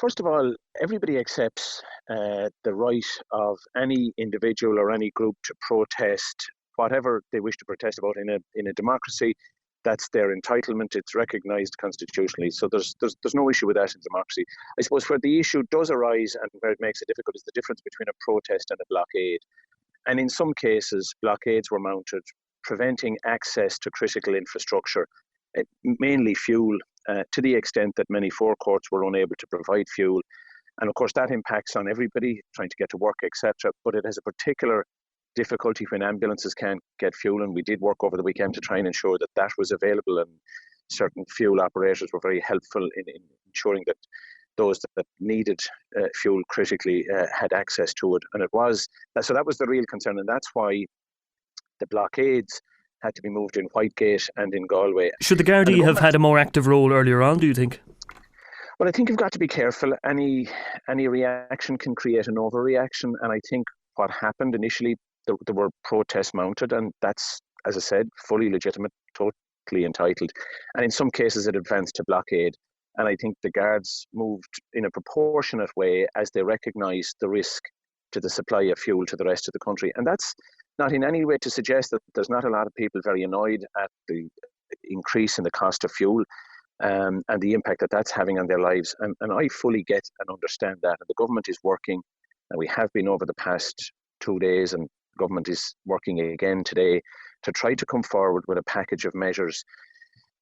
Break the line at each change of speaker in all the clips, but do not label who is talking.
first of all, everybody accepts the right of any individual or any group to protest whatever they wish to protest about in a democracy. That's their entitlement. It's recognised constitutionally. So there's no issue with that in democracy. I suppose where the issue does arise and where it makes it difficult is the difference between a protest and a blockade. And in some cases, blockades were mounted, preventing access to critical infrastructure, mainly fuel, to the extent that many forecourts were unable to provide fuel. And of course, that impacts on everybody trying to get to work, etc. But it has a particular difficulty when ambulances can't get fuel. And we did work over the weekend to try and ensure that that was available. And certain fuel operators were very helpful in ensuring that those that needed fuel critically had access to it. And it was, so that was the real concern. And that's why the blockades had to be moved in Whitegate and in Galway.
Should the Gardaí have had a more active role earlier on, do you think?
Well, I think you've got to be careful. Any reaction can create an overreaction. And I think what happened initially, there were protests mounted, and that's, as I said, fully legitimate, totally entitled. And in some cases it advanced to blockade. And I think the Guards moved in a proportionate way as they recognised the risk to the supply of fuel to the rest of the country. And that's not in any way to suggest that there's not a lot of people very annoyed at the increase in the cost of fuel and the impact that that's having on their lives. And I fully get and understand that. And the government is working, and we have been over the past 2 days, and government is working again today to try to come forward with a package of measures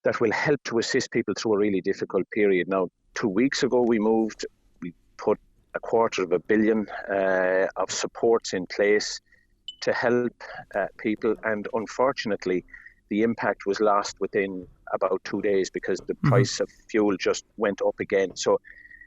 that will help to assist people through a really difficult period. Now, 2 weeks ago, we put $250 million of supports in place to help people. And unfortunately, the impact was lost within about 2 days because the price of fuel just went up again. So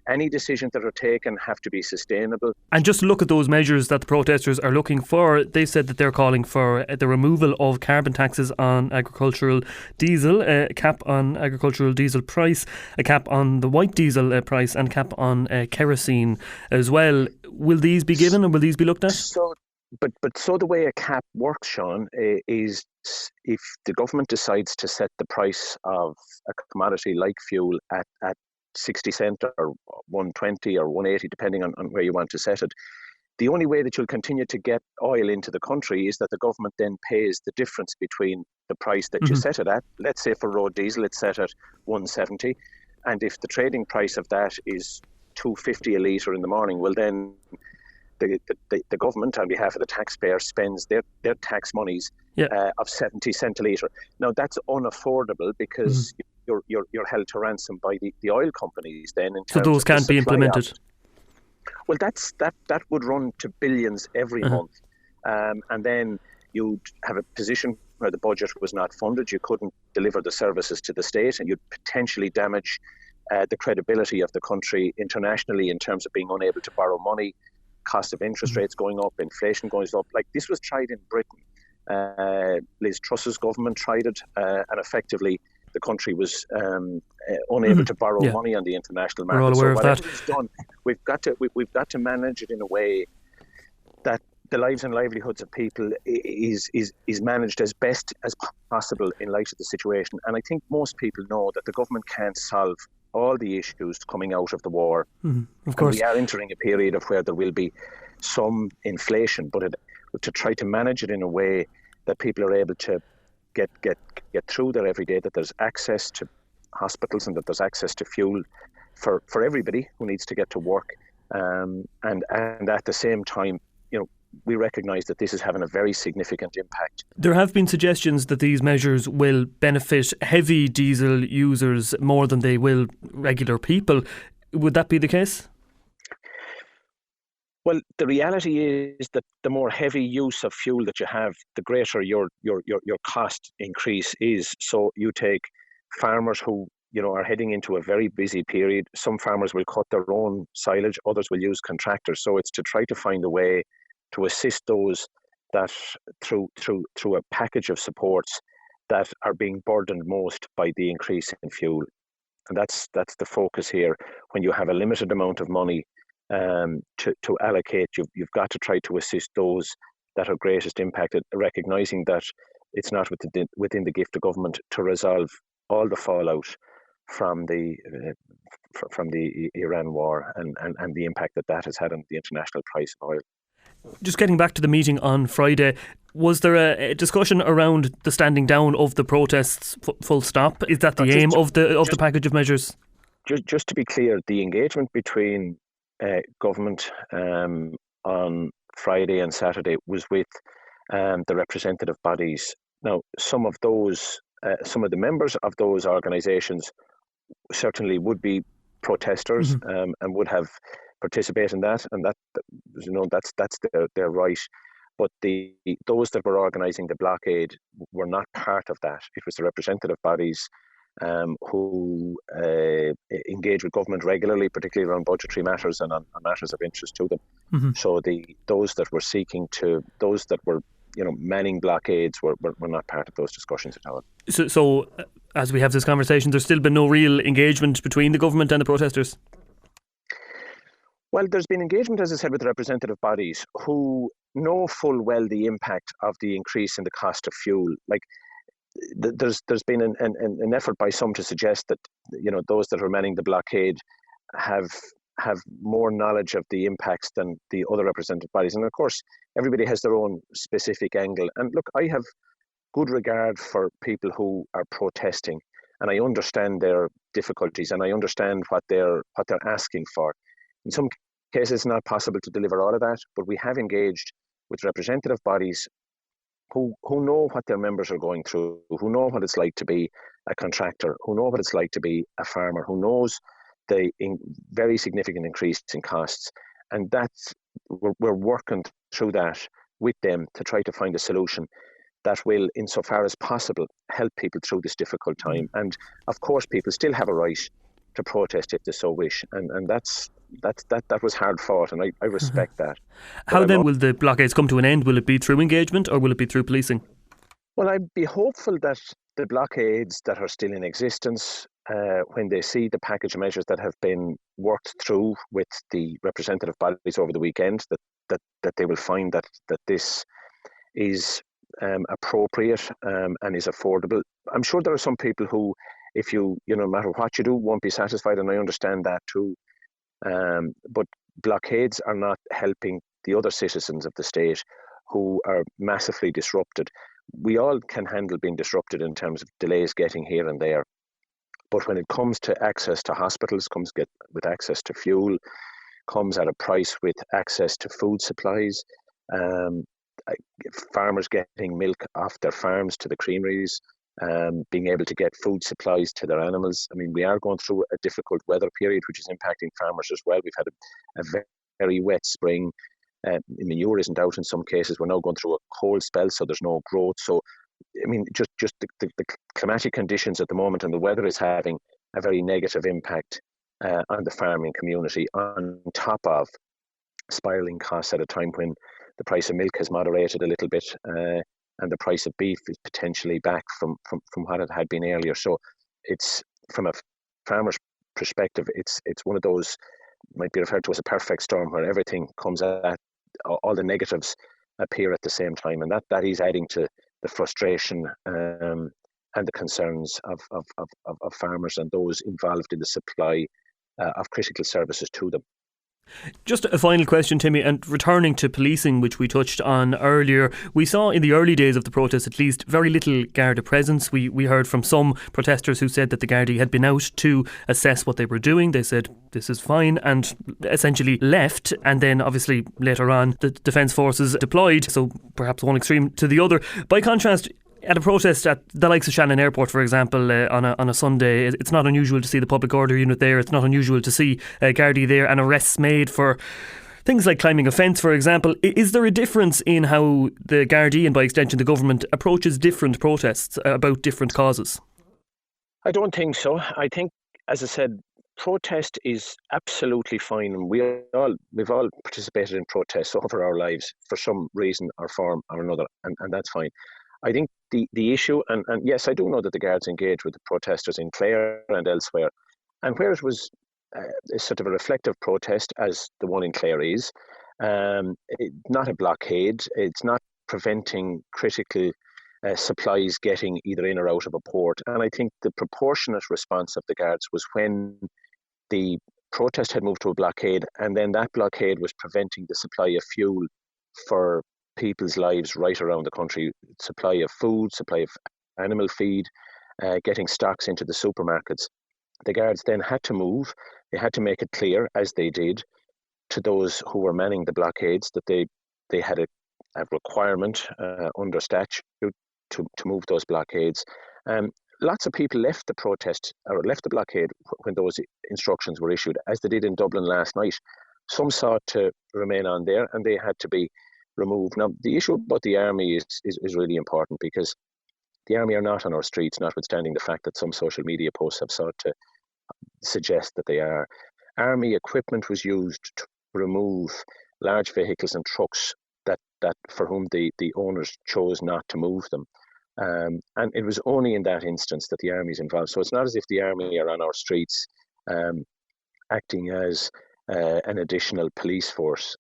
any decisions that are taken have to be sustainable.
And just look at those measures that the protesters are looking for. They said that they're calling for the removal of carbon taxes on agricultural diesel, a cap on agricultural diesel price, a cap on the white diesel price, and a cap on kerosene as well. Will these be given and will these be looked at?
So the way a cap works, Sean, is if the government decides to set the price of a commodity like fuel at 60 cent or 120 or 180, depending on where you want to set it, the only way that you'll continue to get oil into the country is that the government then pays the difference between the price that you set it at. Let's say for road diesel, it's set at 170. And if the trading price of that is 250 a litre in the morning, well then the government, on behalf of the taxpayer, spends their tax monies of 70 cent a litre. Now that's unaffordable because you're held to ransom by the oil companies then.
So those can't be implemented?
Well, that would run to billions every month. And then you'd have a position where the budget was not funded. You couldn't deliver the services to the state, and you'd potentially damage the credibility of the country internationally in terms of being unable to borrow money, cost of interest rates going up, inflation going up. Like this was tried in Britain. Liz Truss's government tried it, and effectively the country was unable to borrow money on the international market.
We're all aware of that.
It's done, we've got to manage it in a way that the lives and livelihoods of people is managed as best as possible in light of the situation. And I think most people know that the government can't solve all the issues coming out of the war.
Of course.
And we are entering a period of where there will be some inflation, but to try to manage it in a way that people are able to get through their everyday, that there's access to hospitals and that there's access to fuel for everybody who needs to get to work. And at the same time, we recognise that this is having a very significant impact.
There have been suggestions that these measures will benefit heavy diesel users more than they will regular people. Would that be the case?
Well, the reality is that the more heavy use of fuel that you have, the greater your cost increase is. So you take farmers who are heading into a very busy period. Some farmers will cut their own silage, others will use contractors. So it's to try to find a way to assist those that through a package of supports that are being burdened most by the increase in fuel. And that's the focus here. When you have a limited amount of money to allocate, you've got to try to assist those that are greatest impacted, recognising that it's not within the gift of government to resolve all the fallout from the from the Iran war and the impact that has had on the international price of oil.
Just getting back to the meeting on Friday, was there a discussion around the standing down of the protests full stop? Is that the aim of the package of measures?
Just to be clear, the engagement between government on Friday and Saturday was with the representative bodies. Now, some of the members of those organisations certainly would be protesters and would have participated in that, and that's their right. But those that were organising the blockade were not part of that. It was the representative bodies who engage with government regularly, particularly around budgetary matters and on matters of interest to them. So those that were manning blockades were not part of those discussions at all.
So as we have this conversation, there's still been no real engagement between the government and the protesters?
Well, there's been engagement, as I said, with the representative bodies who know full well the impact of the increase in the cost of fuel. Like, there's been an effort by some to suggest that those that are manning the blockade have more knowledge of the impacts than the other representative bodies. And of course, everybody has their own specific angle. And look, I have good regard for people who are protesting, and I understand their difficulties, and I understand what they're asking for. In some cases, it's not possible to deliver all of that, but we have engaged with representative bodies who know what their members are going through, who know what it's like to be a contractor, who know what it's like to be a farmer, who knows the very significant increase in costs. And we're working through that with them to try to find a solution that will, insofar as possible, help people through this difficult time. And of course, people still have a right to protest if they so wish, and that was hard fought, and I respect that.
How then will the blockades come to an end? Will it be through engagement or will it be through policing?
Well, I'd be hopeful that the blockades that are still in existence, when they see the package of measures that have been worked through with the representative bodies over the weekend, that they will find that this is appropriate and is affordable. I'm sure there are some people who, if no matter what you do, won't be satisfied, and I understand that too. But blockades are not helping the other citizens of the state who are massively disrupted. We all can handle being disrupted in terms of delays getting here and there. But when it comes to access to hospitals, with access to fuel, comes at a price with access to food supplies, farmers getting milk off their farms to the creameries, being able to get food supplies to their animals. I mean, we are going through a difficult weather period, which is impacting farmers as well. We've had a very wet spring. Manure isn't out in some cases. We're now going through a cold spell, so there's no growth. So, I mean, just the climatic conditions at the moment, and the weather is having a very negative impact on the farming community, on top of spiralling costs at a time when the price of milk has moderated a little bit, and the price of beef is potentially back from what it had been earlier. So it's, from a farmer's perspective, it's one of those, might be referred to as a perfect storm, where everything comes at, all the negatives appear at the same time, and that is adding to the frustration and the concerns of farmers and those involved in the supply of critical services to them.
Just a final question, Timmy, and returning to policing, which we touched on earlier, we saw in the early days of the protest at least very little Garda presence. We heard from some protesters who said that the Gardaí had been out to assess what they were doing. They said this is fine and essentially left, and then obviously later on the Defence Forces deployed, so perhaps one extreme to the other. By contrast, at a protest at the likes of Shannon Airport, for example, on a Sunday, it's not unusual to see the public order unit there. It's not unusual to see Gardaí there and arrests made for things like climbing a fence, for example. Is there a difference in how the Gardaí, and by extension the government, approaches different protests about different causes?
I don't think so. I think, as I said, protest is absolutely fine, and we've all participated in protests over our lives for some reason or form or another, and that's fine. I think the issue, and yes, I do know that the Guards engaged with the protesters in Clare and elsewhere, and where it was a sort of a reflective protest, as the one in Clare is, not a blockade. It's not preventing critical supplies getting either in or out of a port. And I think the proportionate response of the Guards was when the protest had moved to a blockade, and then that blockade was preventing the supply of fuel for people's lives right around the country, supply of food, supply of animal feed, getting stocks into the supermarkets. The guards then had to move. They had to make it clear, as they did, to those who were manning the blockades that they had a requirement under statute to move those blockades. Lots of people left the protest or left the blockade when those instructions were issued, as they did in Dublin last night. Some sought to remain on there, and they had to be removed. Now, the issue about the army is really important, because the army are not on our streets, notwithstanding the fact that some social media posts have sought to suggest that they are. Army equipment was used to remove large vehicles and trucks that for whom the owners chose not to move them. And it was only in that instance that the army is involved. So it's not as if the army are on our streets acting as an additional police force.